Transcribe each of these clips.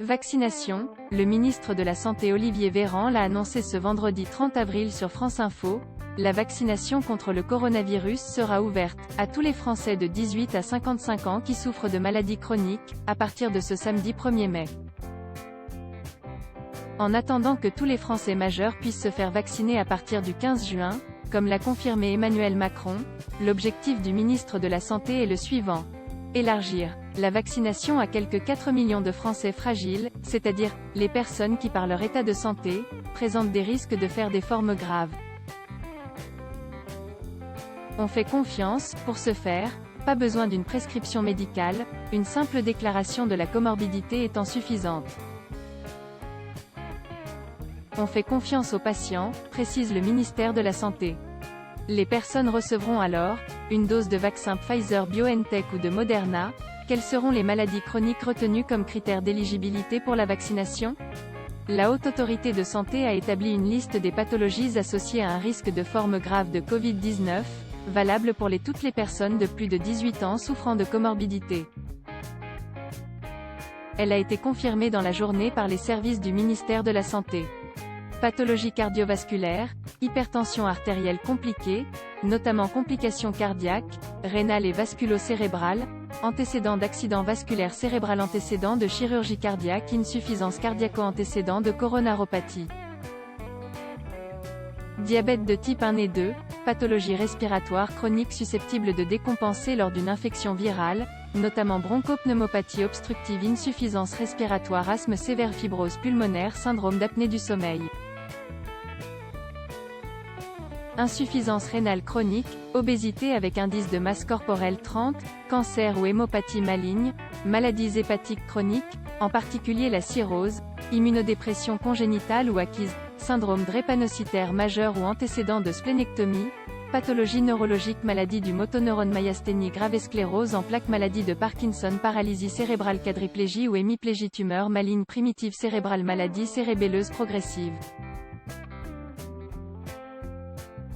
Vaccination, le ministre de la Santé Olivier Véran l'a annoncé ce vendredi 30 avril sur France Info, la vaccination contre le coronavirus sera ouverte à tous les Français de 18 à 55 ans qui souffrent de maladies chroniques, à partir de ce samedi 1er mai. En attendant que tous les Français majeurs puissent se faire vacciner à partir du 15 juin, comme l'a confirmé Emmanuel Macron, l'objectif du ministre de la Santé est le suivant. Élargir la vaccination à quelques 4 millions de Français fragiles, c'est-à-dire les personnes qui par leur état de santé, présentent des risques de faire des formes graves. On fait confiance, pour ce faire, pas besoin d'une prescription médicale, une simple déclaration de la comorbidité étant suffisante. On fait confiance aux patients, précise le ministère de la Santé. Les personnes recevront alors une dose de vaccin Pfizer-BioNTech ou de Moderna. Quelles seront les maladies chroniques retenues comme critères d'éligibilité pour la vaccination? La Haute Autorité de Santé a établi une liste des pathologies associées à un risque de forme grave de Covid-19, valable pour toutes les personnes de plus de 18 ans souffrant de comorbidité. Elle a été confirmée dans la journée par les services du ministère de la Santé. Pathologies cardiovasculaires, hypertension artérielle compliquée, notamment complications cardiaques, rénales et vasculo-cérébrales, antécédents d'accident vasculaire cérébral, antécédents de chirurgie cardiaque, insuffisance cardiaco-antécédents de coronaropathie. Diabète de type 1 et 2, pathologie respiratoire chronique susceptible de décompenser lors d'une infection virale, notamment bronchopneumopathie obstructive, insuffisance respiratoire, asthme sévère, fibrose pulmonaire, syndrome d'apnée du sommeil. Insuffisance rénale chronique, obésité avec indice de masse corporelle 30, cancer ou hémopathie maligne, maladies hépatiques chroniques, en particulier la cirrhose, immunodépression congénitale ou acquise, syndrome drépanocytaire majeur ou antécédent de splénectomie, pathologie neurologique, maladie du motoneurone, myasthénie grave, sclérose en plaques, maladie de Parkinson, paralysie cérébrale, quadriplégie ou hémiplégie, tumeur maligne primitive cérébrale, maladie cérébelleuse progressive.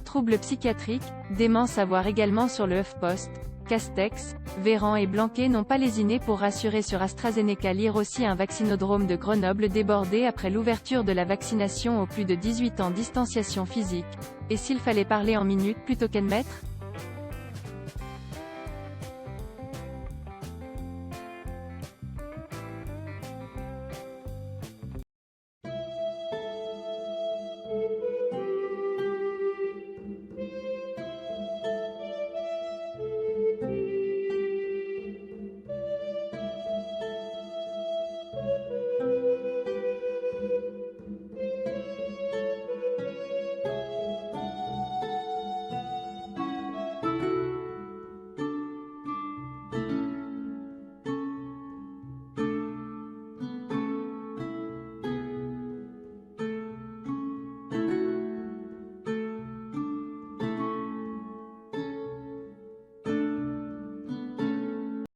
Troubles psychiatriques, démence à voir également sur le HuffPost. Castex, Véran et Blanquer n'ont pas lésiné pour rassurer sur AstraZeneca. Lire aussi un vaccinodrome de Grenoble débordé après l'ouverture de la vaccination aux plus de 18 ans. Distanciation physique. Et s'il fallait parler en minutes plutôt qu'en mètres?